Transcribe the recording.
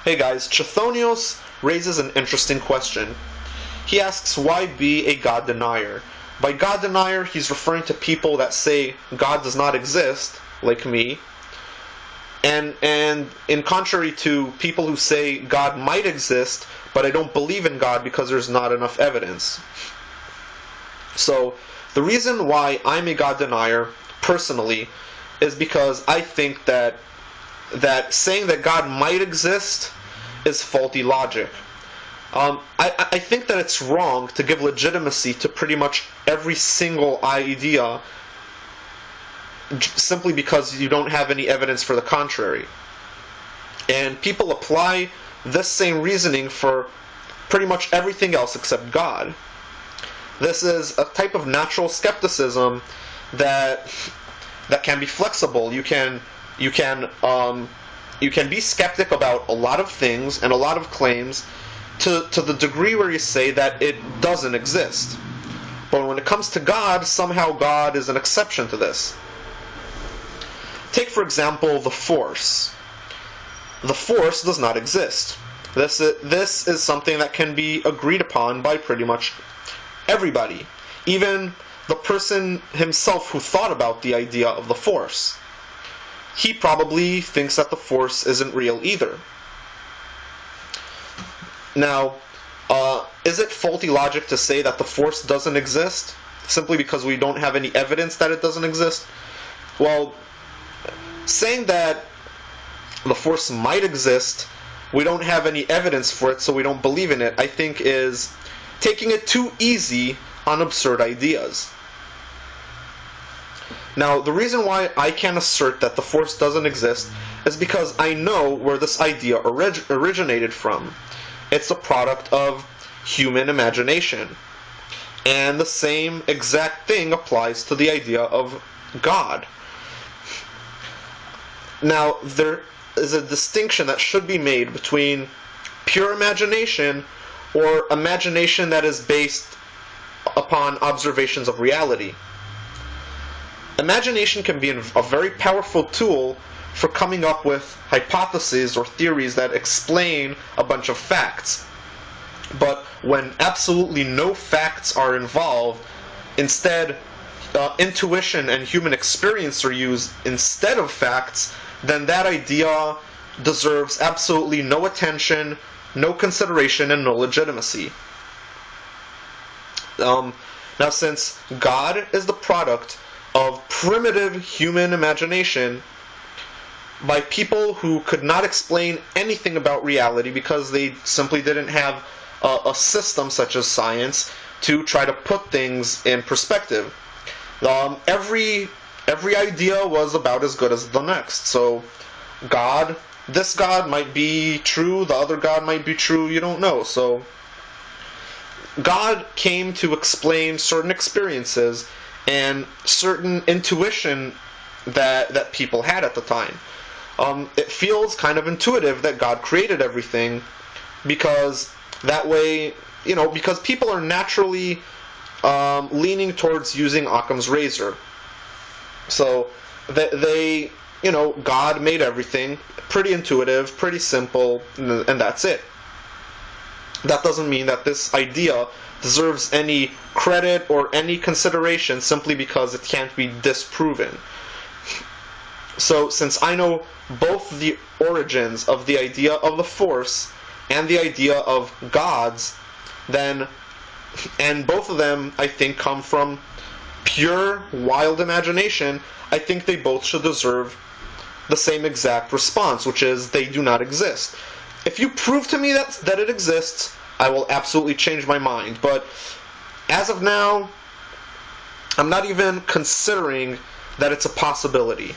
Hey guys, Chthonios raises an interesting question. He asks, why be a God denier? By God denier, he's referring to people that say God does not exist, like me, and in contrary to people who say God might exist, but I don't believe in God because there's not enough evidence. So, the reason why I'm a God denier, personally, is because I think that saying that God might exist is faulty logic. I think that it's wrong to give legitimacy to pretty much every single idea simply because you don't have any evidence for the contrary. And people apply this same reasoning for pretty much everything else except God. This is a type of natural skepticism that can be flexible. You can be skeptic about a lot of things and a lot of claims to the degree where you say that it doesn't exist. But when it comes to God, somehow God is an exception to this. Take, for example, the Force. The Force does not exist. This is something that can be agreed upon by pretty much everybody. Even the person himself who thought about the idea of the Force. He probably thinks that the Force isn't real either. Now, is it faulty logic to say that the Force doesn't exist simply because we don't have any evidence that it doesn't exist? Well, saying that the Force might exist, we don't have any evidence for it, so we don't believe in it, I think is taking it too easy on absurd ideas. Now, the reason why I can assert that the Force doesn't exist is because I know where this idea originated from. It's a product of human imagination. And the same exact thing applies to the idea of God. Now, there is a distinction that should be made between pure imagination or imagination that is based upon observations of reality. Imagination can be a very powerful tool for coming up with hypotheses or theories that explain a bunch of facts. But when absolutely no facts are involved, instead intuition and human experience are used instead of facts, then that idea deserves absolutely no attention, no consideration, and no legitimacy. Now, since God is the product of primitive human imagination by people who could not explain anything about reality because they simply didn't have a system such as science to try to put things in perspective. Every idea was about as good as the next. So this God might be true, the other God might be true, you don't know. So God came to explain certain experiences and certain intuition that people had at the time. It feels kind of intuitive that God created everything because that way, because people are naturally leaning towards using Occam's razor. So they God made everything pretty intuitive, pretty simple, and that's it. That doesn't mean that this idea deserves any credit or any consideration simply because it can't be disproven. So, since I know both the origins of the idea of the Force and the idea of gods, and both of them, I think, come from pure, wild imagination, I think they both should deserve the same exact response, which is they do not exist. If you prove to me that it exists, I will absolutely change my mind. But as of now, I'm not even considering that it's a possibility.